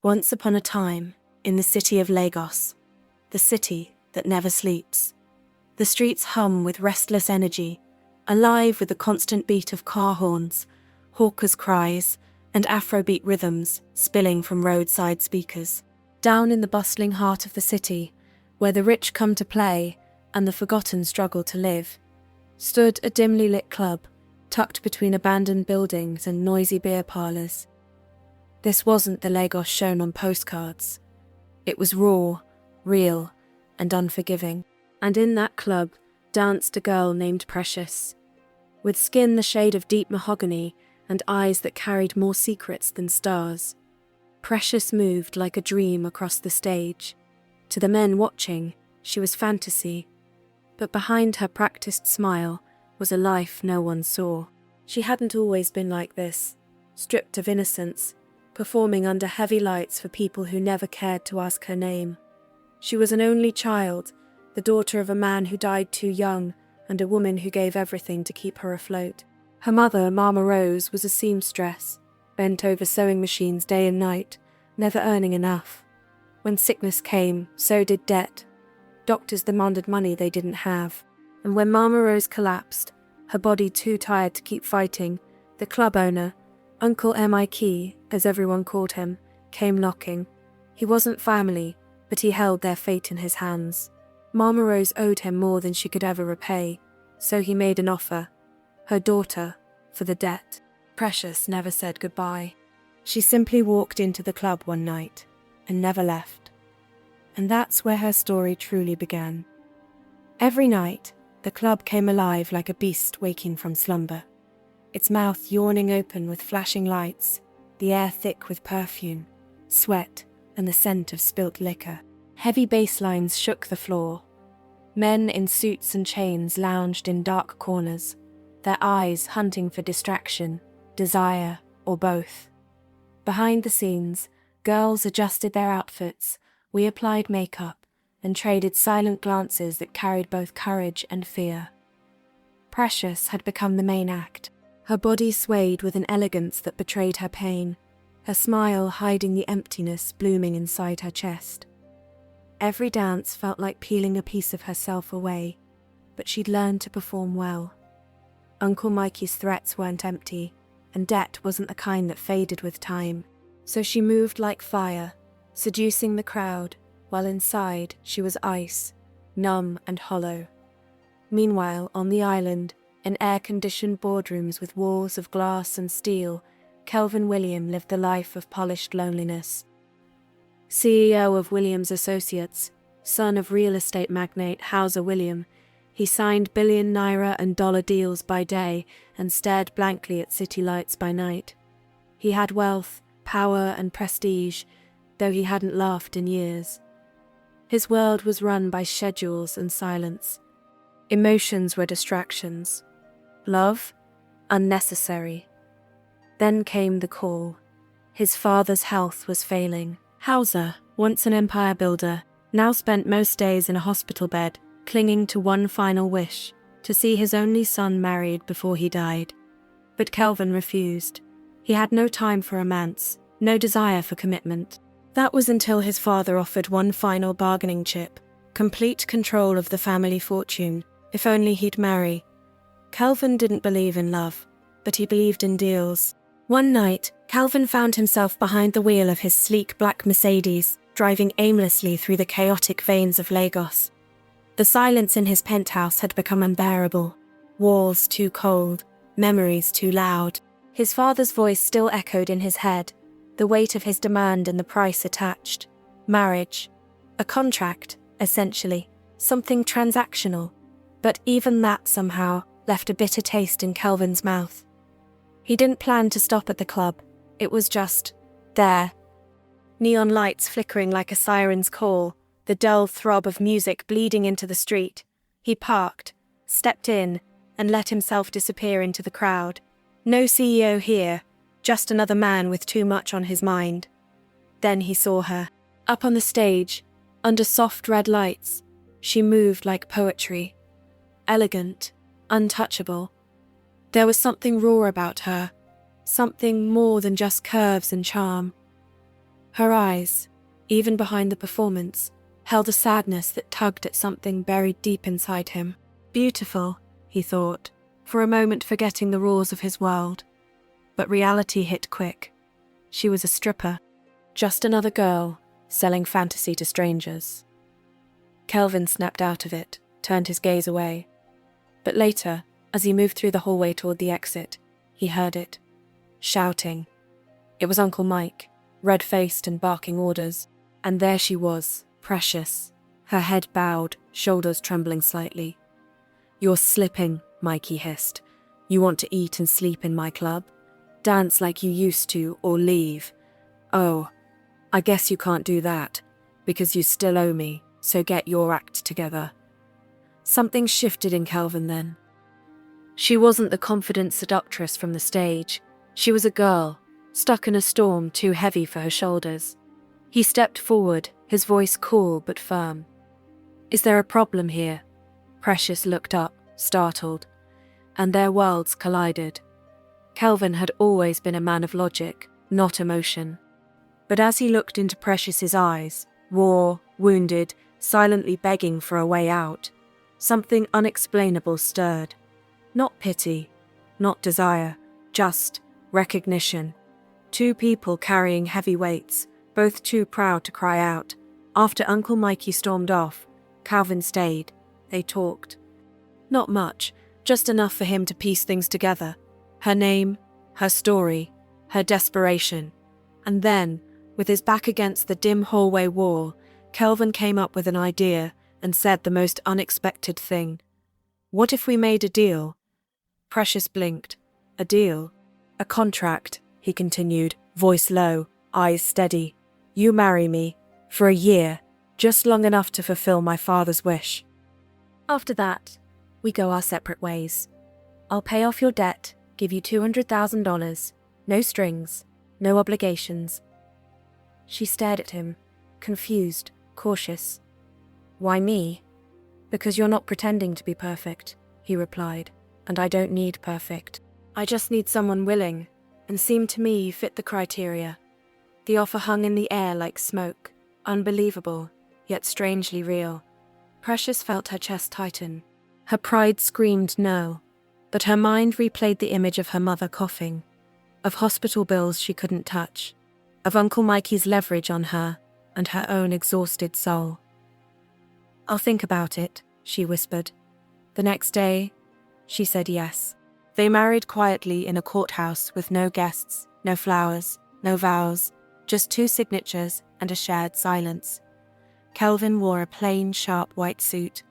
Once upon a time, in the city of Lagos, the city that never sleeps, the streets hum with restless energy, alive with the constant beat of car horns, hawkers' cries, and Afrobeat rhythms spilling from roadside speakers. Down in the bustling heart of the city, where the rich come to play and the forgotten struggle to live, stood a dimly lit club, tucked between abandoned buildings and noisy beer parlours. This wasn't the Lagos shown on postcards. It was raw, real, and unforgiving. And in that club danced a girl named Precious, with skin the shade of deep mahogany and eyes that carried more secrets than stars. Precious moved like a dream across the stage. To the men watching, she was fantasy, but behind her practiced smile was a life no one saw. She hadn't always been like this, stripped of innocence, performing under heavy lights for people who never cared to ask her name. She was an only child, the daughter of a man who died too young and a woman who gave everything to keep her afloat. Her mother, Mama Rose, was a seamstress, bent over sewing machines day and night, never earning enough. When sickness came, so did debt. Doctors demanded money they didn't have, and when Mama Rose collapsed, her body too tired to keep fighting, the club owner, Uncle M.I.K., as everyone called him, came knocking. He wasn't family, but he held their fate in his hands. Mama Rose owed him more than she could ever repay, so he made an offer, her daughter, for the debt. Precious never said goodbye. She simply walked into the club one night and never left. And that's where her story truly began. Every night, the club came alive like a beast waking from slumber, its mouth yawning open with flashing lights, the air thick with perfume, sweat, and the scent of spilt liquor. Heavy bass lines shook the floor. Men in suits and chains lounged in dark corners, their eyes hunting for distraction, desire, or both. Behind the scenes, girls adjusted their outfits, we applied makeup, and traded silent glances that carried both courage and fear. Precious had become the main act. Her body swayed with an elegance that betrayed her pain, her smile hiding the emptiness blooming inside her chest. Every dance felt like peeling a piece of herself away, but she'd learned to perform well. Uncle Mikey's threats weren't empty, and debt wasn't the kind that faded with time, so she moved like fire, seducing the crowd, while inside she was ice, numb and hollow. Meanwhile, on the island, in air-conditioned boardrooms with walls of glass and steel, Kelvin William lived the life of polished loneliness. CEO of Williams Associates, son of real estate magnate Hauser William, he signed billion naira and dollar deals by day and stared blankly at city lights by night. He had wealth, power, and prestige, though he hadn't laughed in years. His world was run by schedules and silence. Emotions were distractions. Love, unnecessary. Then came the call. His father's health was failing. Hauser, once an empire builder, now spent most days in a hospital bed, clinging to one final wish, to see his only son married before he died. But Kelvin refused. He had no time for romance, no desire for commitment. That was until his father offered one final bargaining chip, complete control of the family fortune, if only he'd marry. Kelvin didn't believe in love, but he believed in deals. One night, Kelvin found himself behind the wheel of his sleek black Mercedes, driving aimlessly through the chaotic veins of Lagos. The silence in his penthouse had become unbearable. Walls too cold, memories too loud. His father's voice still echoed in his head, the weight of his demand and the price attached. Marriage. A contract, essentially. Something transactional. But even that, somehow, left a bitter taste in Kelvin's mouth. He didn't plan to stop at the club. It was just there. Neon lights flickering like a siren's call, the dull throb of music bleeding into the street. He parked, stepped in, and let himself disappear into the crowd. No CEO here, just another man with too much on his mind. Then he saw her. Up on the stage, under soft red lights, she moved like poetry. Elegant, untouchable. There was something raw about her, something more than just curves and charm. Her eyes, even behind the performance, held a sadness that tugged at something buried deep inside him. Beautiful, he thought, for a moment forgetting the rules of his world. But reality hit quick. She was a stripper, just another girl, selling fantasy to strangers. Kelvin snapped out of it, turned his gaze away. But later, as he moved through the hallway toward the exit, he heard it, shouting. It was Uncle Mike, red-faced and barking orders, and there she was, Precious, her head bowed, shoulders trembling slightly. "You're slipping," Mikey hissed. "You want to eat and sleep in my club? Dance like you used to, or leave. Oh, I guess you can't do that, because you still owe me, so get your act together." Something shifted in Kelvin then. She wasn't the confident seductress from the stage. She was a girl, stuck in a storm too heavy for her shoulders. He stepped forward, his voice cool but firm. "Is there a problem here?" Precious looked up, startled, and their worlds collided. Kelvin had always been a man of logic, not emotion. But as he looked into Precious's eyes, raw, wounded, silently begging for a way out, something unexplainable stirred. Not pity, not desire, just recognition. Two people carrying heavy weights, both too proud to cry out. After Uncle Mikey stormed off, Calvin stayed. They talked. Not much, just enough for him to piece things together. Her name, her story, her desperation. And then, with his back against the dim hallway wall, Kelvin came up with an idea and said the most unexpected thing. "What if we made a deal?" Precious blinked. "A deal?" "A contract," he continued, voice low, eyes steady. "You marry me, for a year, just long enough to fulfill my father's wish. After that, we go our separate ways. I'll pay off your debt, give you $200,000, no strings, no obligations." She stared at him, confused, cautious. "Why me?" "Because you're not pretending to be perfect," he replied, "and I don't need perfect. I just need someone willing, and seemed to me you fit the criteria." The offer hung in the air like smoke, unbelievable, yet strangely real. Precious felt her chest tighten. Her pride screamed no, but her mind replayed the image of her mother coughing, of hospital bills she couldn't touch, of Uncle Mikey's leverage on her and her own exhausted soul. "I'll think about it," she whispered. The next day, she said yes. They married quietly in a courthouse with no guests, no flowers, no vows, just two signatures and a shared silence. Kelvin wore a plain, sharp white suit.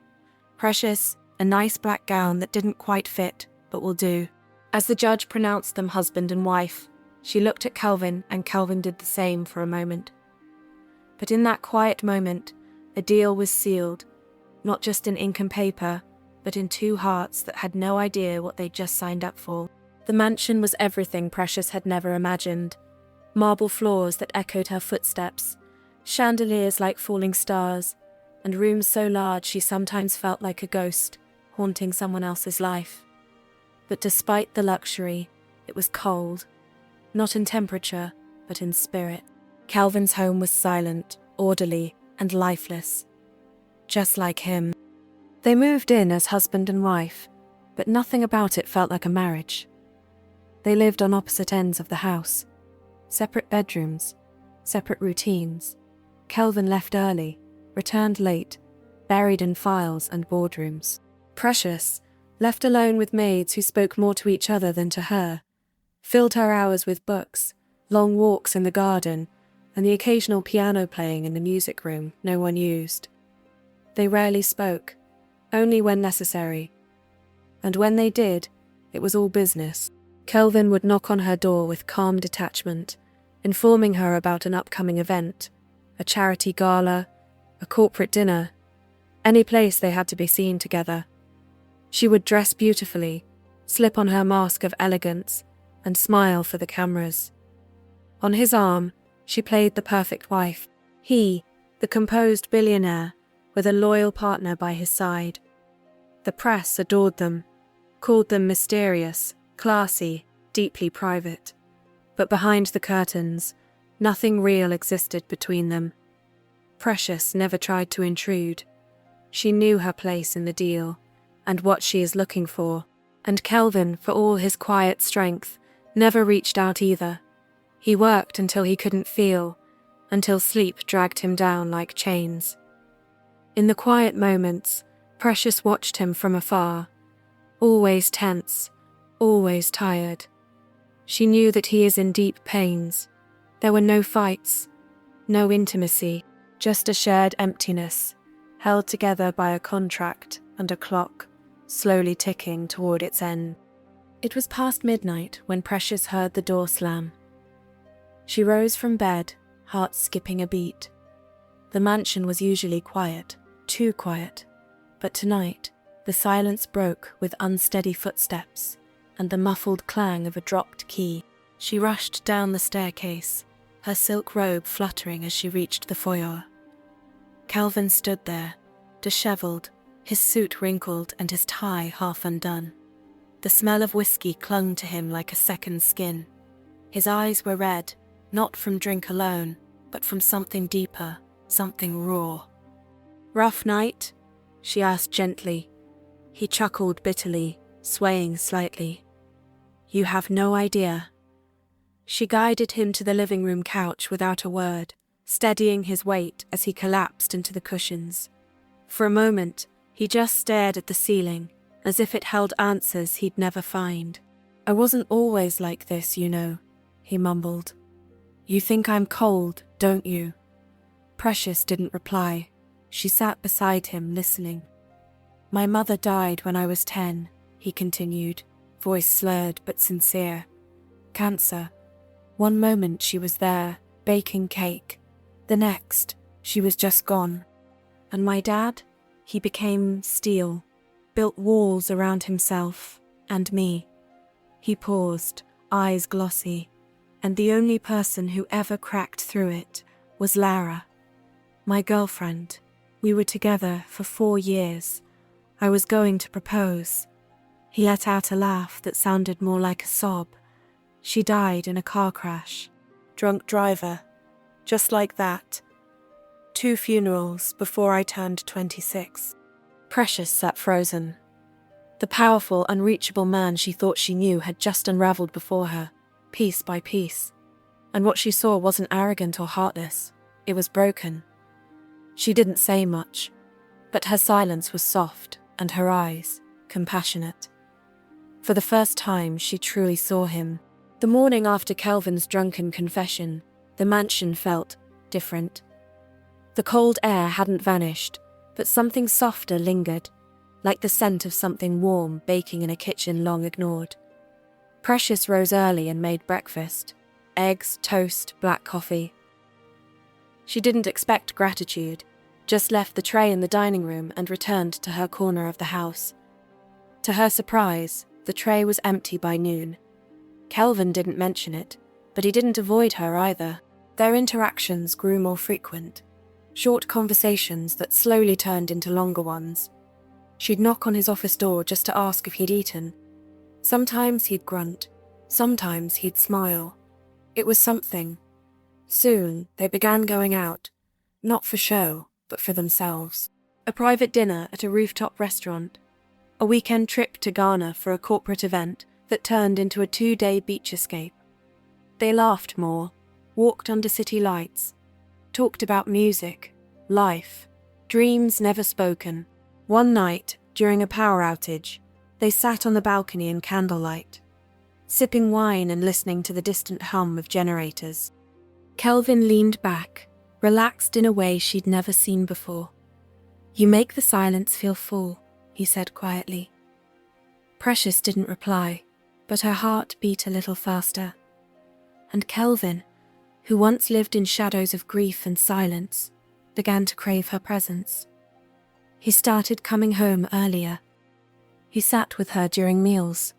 Precious, a nice black gown that didn't quite fit, but will do. As the judge pronounced them husband and wife, she looked at Kelvin, and Kelvin did the same for a moment. But in that quiet moment, a deal was sealed, not just in ink and paper, but in two hearts that had no idea what they'd just signed up for. The mansion was everything Precious had never imagined. Marble floors that echoed her footsteps, chandeliers like falling stars, and rooms so large she sometimes felt like a ghost, haunting someone else's life. But despite the luxury, it was cold, not in temperature, but in spirit. Calvin's home was silent, orderly, and lifeless. Just like him. They moved in as husband and wife, but nothing about it felt like a marriage. They lived on opposite ends of the house. Separate bedrooms, separate routines. Kelvin left early, returned late, buried in files and boardrooms. Precious, left alone with maids who spoke more to each other than to her, filled her hours with books, long walks in the garden, and the occasional piano playing in the music room no one used. They rarely spoke, only when necessary. And when they did, it was all business. Kelvin would knock on her door with calm detachment, informing her about an upcoming event, a charity gala, a corporate dinner, any place they had to be seen together. She would dress beautifully, slip on her mask of elegance, and smile for the cameras. On his arm, she played the perfect wife. He, the composed billionaire, with a loyal partner by his side. The press adored them, called them mysterious, classy, deeply private. But behind the curtains, Nothing real existed between them. Precious never tried to intrude. She knew her place in the deal, and what she is looking for, and Kelvin, for all his quiet strength, never reached out either. He worked until he couldn't feel, until sleep dragged him down like chains. In the quiet moments, Precious watched him from afar, always tense, always tired. She knew that he is in deep pains. There were no fights, no intimacy, just a shared emptiness, held together by a contract and a clock, slowly ticking toward its end. It was past midnight when Precious heard the door slam. She rose from bed, heart skipping a beat. The mansion was usually quiet, too quiet, but tonight the silence broke with unsteady footsteps and the muffled clang of a dropped key. She rushed down the staircase, her silk robe fluttering as she reached the foyer. Kelvin stood there, dishevelled, his suit wrinkled and his tie half undone. The smell of whiskey clung to him like a second skin. His eyes were red, not from drink alone, but from something deeper, something raw. "Rough night?" she asked gently. He chuckled bitterly, swaying slightly. "You have no idea." She guided him to the living room couch without a word, steadying his weight as he collapsed into the cushions. For a moment, he just stared at the ceiling, as if it held answers he'd never find. "I wasn't always like this, you know," he mumbled. "You think I'm cold, don't you?" Precious didn't reply. She sat beside him, listening. "My mother died when I was 10, he continued, voice slurred but sincere. "Cancer. One moment she was there, baking cake. The next, she was just gone. And my dad? He became steel, built walls around himself and me." He paused, eyes glossy, and the only person who ever cracked through it was Lara, my girlfriend. We were together for 4 years. I was going to propose. He let out a laugh that sounded more like a sob. "She died in a car crash. Drunk driver. Just like that. 2 funerals before I turned 26. Precious sat frozen. The powerful, unreachable man she thought she knew had just unraveled before her, piece by piece. And what she saw wasn't arrogant or heartless. It was broken. She didn't say much, but her silence was soft and her eyes compassionate. For the first time, she truly saw him. The morning after Kelvin's drunken confession, the mansion felt different. The cold air hadn't vanished, but something softer lingered, like the scent of something warm baking in a kitchen long ignored. Precious rose early and made breakfast: eggs, toast, black coffee. She didn't expect gratitude, just left the tray in the dining room and returned to her corner of the house. To her surprise, the tray was empty by noon. Kelvin didn't mention it, but he didn't avoid her either. Their interactions grew more frequent, short conversations that slowly turned into longer ones. She'd knock on his office door just to ask if he'd eaten. Sometimes he'd grunt, sometimes he'd smile. It was something. Soon, they began going out, not for show, but for themselves. A private dinner at a rooftop restaurant, a weekend trip to Ghana for a corporate event that turned into a 2-day beach escape. They laughed more, walked under city lights, talked about music, life, dreams never spoken. One night, during a power outage, they sat on the balcony in candlelight, sipping wine and listening to the distant hum of generators. Kelvin leaned back, relaxed in a way she'd never seen before. "You make the silence feel full," he said quietly. Precious didn't reply, but her heart beat a little faster. And Kelvin, who once lived in shadows of grief and silence, began to crave her presence. He started coming home earlier. He sat with her during meals.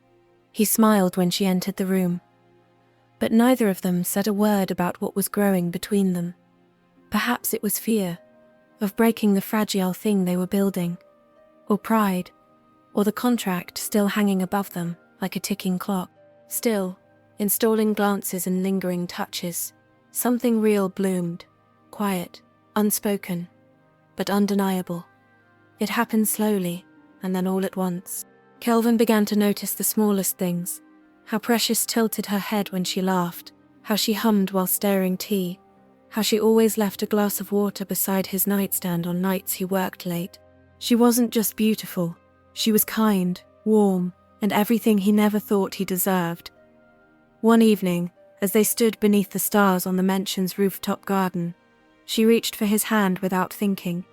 He smiled when she entered the room. But neither of them said a word about what was growing between them. Perhaps it was fear of breaking the fragile thing they were building, or pride, or the contract still hanging above them like a ticking clock. Still, installing glances and lingering touches, Something real bloomed, quiet, unspoken, but undeniable. It happened slowly, and then all at once. Kelvin began to notice the smallest things, how Precious tilted her head when she laughed, how she hummed while stirring tea, how she always left a glass of water beside his nightstand on nights he worked late. She wasn't just beautiful, she was kind, warm, and everything he never thought he deserved. One evening, as they stood beneath the stars on the mansion's rooftop garden, she reached for his hand without thinking.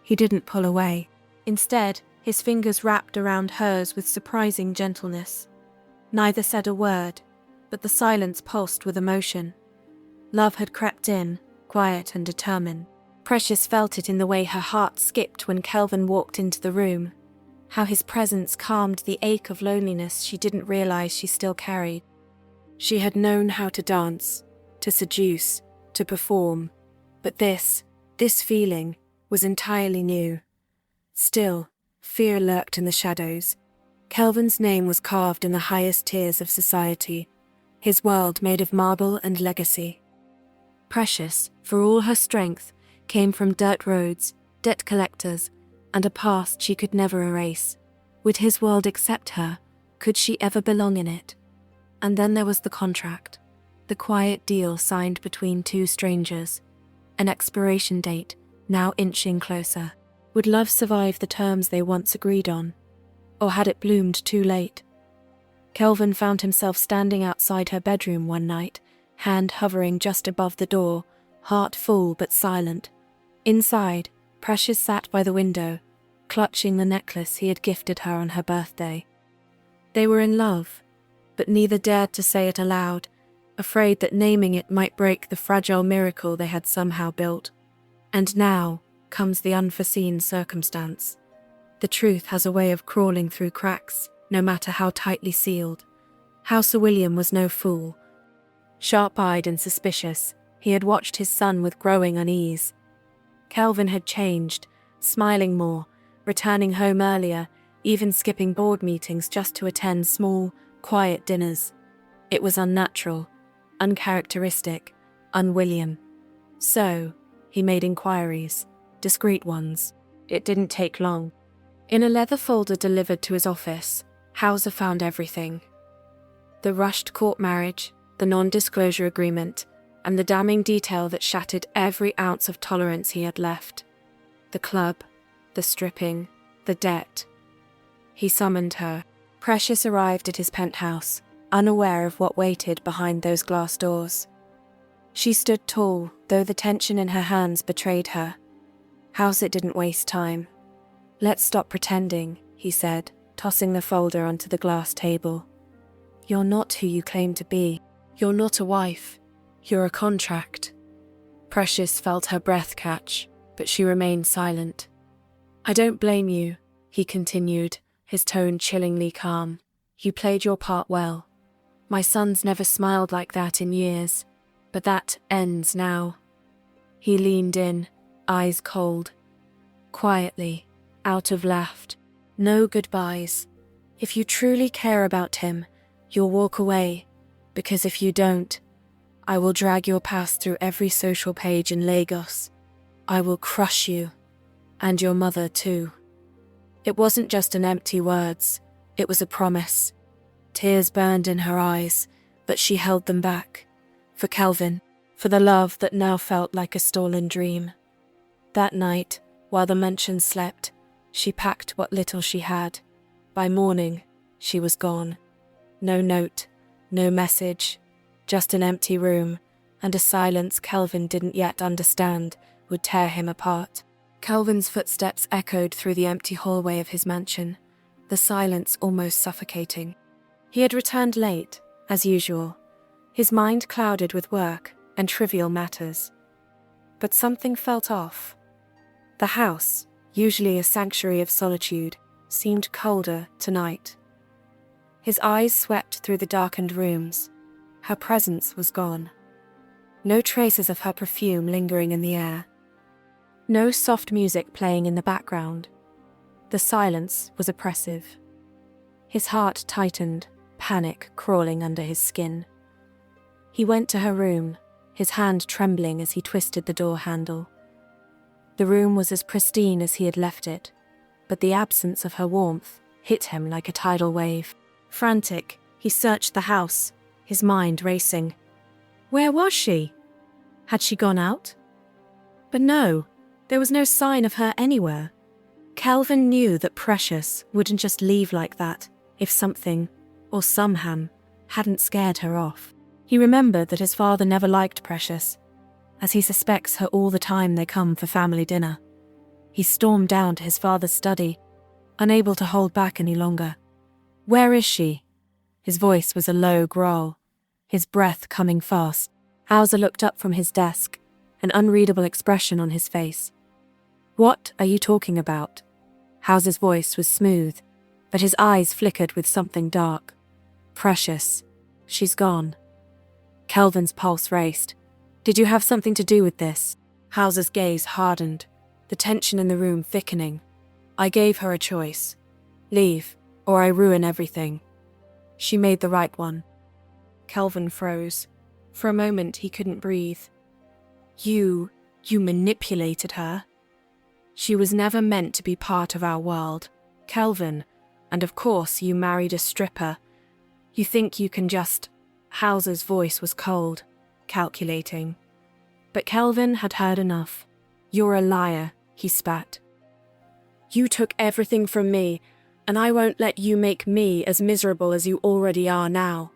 He didn't pull away. Instead, his fingers wrapped around hers with surprising gentleness. Neither said a word, but the silence pulsed with emotion. Love had crept in, quiet and determined. Precious felt it in the way her heart skipped when Kelvin walked into the room, how his presence calmed the ache of loneliness she didn't realize she still carried. She had known how to dance, to seduce, to perform, but this feeling was entirely new. Still, fear lurked in the shadows. Kelvin's name was carved in the highest tiers of society, his world made of marble and legacy. Precious, for all her strength, came from dirt roads, debt collectors, and a past she could never erase. Would his world accept her? Could she ever belong in it? And then there was the contract, the quiet deal signed between two strangers, an expiration date now inching closer. Would love survive the terms they once agreed on? Or had it bloomed too late? Kelvin found himself standing outside her bedroom one night, hand hovering just above the door, heart full but silent. Inside, Precious sat by the window, clutching the necklace he had gifted her on her birthday. They were in love, but neither dared to say it aloud, afraid that naming it might break the fragile miracle they had somehow built. And now comes the unforeseen circumstance. The truth has a way of crawling through cracks, no matter how tightly sealed. How Sir William was no fool. Sharp-eyed and suspicious, he had watched his son with growing unease. Kelvin had changed, smiling more, returning home earlier, even skipping board meetings just to attend small, quiet dinners. It was unnatural, uncharacteristic, un-William. So, he made inquiries, discreet ones. It didn't take long. In a leather folder delivered to his office, Hauser found everything. The rushed court marriage, the non-disclosure agreement, and the damning detail that shattered every ounce of tolerance he had left. The club, the stripping, the debt. He summoned her. Precious arrived at his penthouse, unaware of what waited behind those glass doors. She stood tall, though the tension in her hands betrayed her. Hauser didn't waste time. "Let's stop pretending," he said, tossing the folder onto the glass table. "You're not who you claim to be. You're not a wife. You're a contract." Precious felt her breath catch, but she remained silent. "I don't blame you," he continued, his tone chillingly calm. "You played your part well. My son's never smiled like that in years, but that ends now." He leaned in, eyes cold. Quietly, out of laughed. "No goodbyes. If you truly care about him, you'll walk away, because if you don't, I will drag your past through every social page in Lagos. I will crush you, and your mother too." It wasn't just an empty words, it was a promise. Tears burned in her eyes, but she held them back. For Kelvin, for the love that now felt like a stolen dream. That night, while the mansion slept, she packed what little she had. By morning, she was gone. No note, no message, just an empty room, and a silence Kelvin didn't yet understand would tear him apart. Kelvin's footsteps echoed through the empty hallway of his mansion, the silence almost suffocating. He had returned late, as usual, his mind clouded with work and trivial matters. But something felt off. The house, usually a sanctuary of solitude, seemed colder tonight. His eyes swept through the darkened rooms. Her presence was gone. No traces of her perfume lingering in the air. No soft music playing in the background. The silence was oppressive. His heart tightened, panic crawling under his skin. He went to her room, his hand trembling as he twisted the door handle. The room was as pristine as he had left it, but the absence of her warmth hit him like a tidal wave. Frantic, he searched the house, his mind racing. Where was she? Had she gone out? But no, there was no sign of her anywhere. Kelvin knew that Precious wouldn't just leave like that if something, or somehow, hadn't scared her off. He remembered that his father never liked Precious, as he suspects her all the time they come for family dinner. He stormed down to his father's study, unable to hold back any longer. Where is she? His voice was a low growl, his breath coming fast. Hauser looked up from his desk, an unreadable expression on his face. What are you talking about? Hauser's voice was smooth, but his eyes flickered with something dark. Precious. She's gone. Kelvin's pulse raced. Did you have something to do with this? Hauser's gaze hardened, the tension in the room thickening. I gave her a choice. Leave, or I ruin everything. She made the right one. Kelvin froze. For a moment he couldn't breathe. You manipulated her? She was never meant to be part of our world. Kelvin, and of course you married a stripper. You think you can just... Hauser's voice was cold, calculating. But Kelvin had heard enough. You're a liar, he spat. You took everything from me, and I won't let you make me as miserable as you already are now.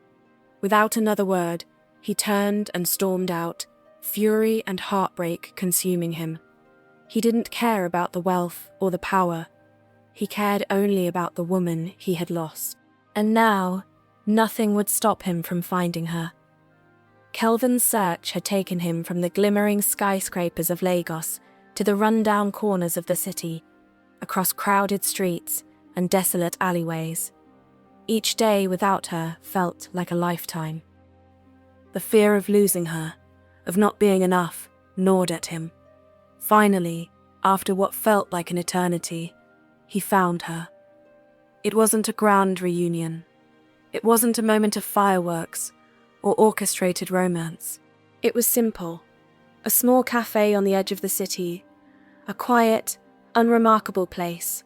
Without another word, he turned and stormed out, fury and heartbreak consuming him. He didn't care about the wealth or the power. He cared only about the woman he had lost. And now, nothing would stop him from finding her. Kelvin's search had taken him from the glimmering skyscrapers of Lagos to the run-down corners of the city, across crowded streets and desolate alleyways. Each day without her felt like a lifetime. The fear of losing her, of not being enough, gnawed at him. Finally, after what felt like an eternity, he found her. It wasn't a grand reunion. It wasn't a moment of fireworks or orchestrated romance. It was simple. A small cafe on the edge of the city, a quiet, unremarkable place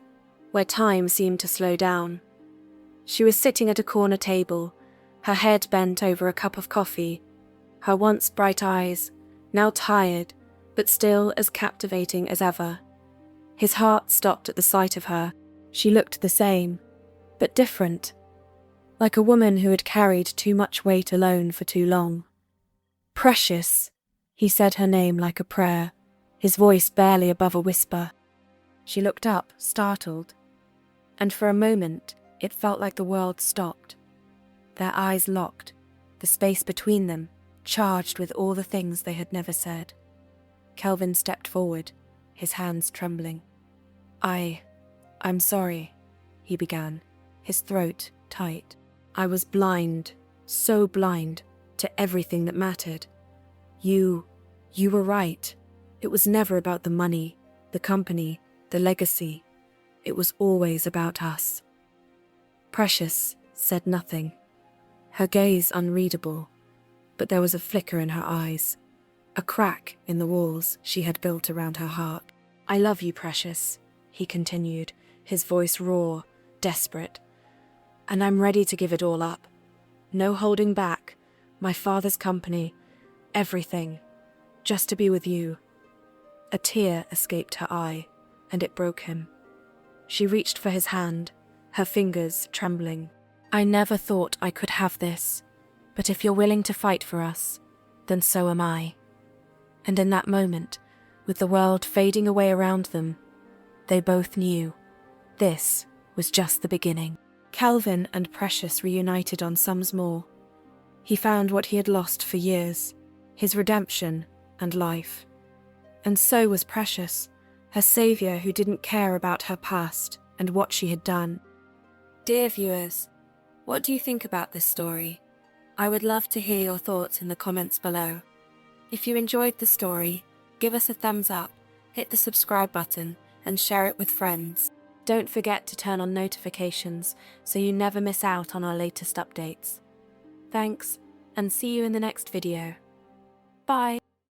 where time seemed to slow down. She was sitting at a corner table, her head bent over a cup of coffee, her once bright eyes, now tired, but still as captivating as ever. His heart stopped at the sight of her. She looked the same, but different, like a woman who had carried too much weight alone for too long. Precious, he said her name like a prayer, his voice barely above a whisper. She looked up, startled, and for a moment it felt like the world stopped. Their eyes locked, the space between them charged with all the things they had never said. Kelvin stepped forward, his hands trembling. I'm sorry, he began, his throat tight. I was blind, so blind, to everything that mattered. You were right. It was never about the money, the company, the legacy. It was always about us. Precious said nothing, her gaze unreadable, but there was a flicker in her eyes, a crack in the walls she had built around her heart. I love you, Precious, he continued, his voice raw, desperate. And I'm ready to give it all up. No holding back, my father's company, everything, just to be with you. A tear escaped her eye, and it broke him. She reached for his hand, her fingers trembling. I never thought I could have this, but if you're willing to fight for us, then so am I. And in that moment, with the world fading away around them, they both knew this was just the beginning. Kelvin and Precious reunited on Sums Moor. He found what he had lost for years, his redemption and life. And so was Precious, her saviour who didn't care about her past and what she had done. Dear viewers, what do you think about this story? I would love to hear your thoughts in the comments below. If you enjoyed the story, give us a thumbs up, hit the subscribe button, and share it with friends. Don't forget to turn on notifications so you never miss out on our latest updates. Thanks, and see you in the next video. Bye.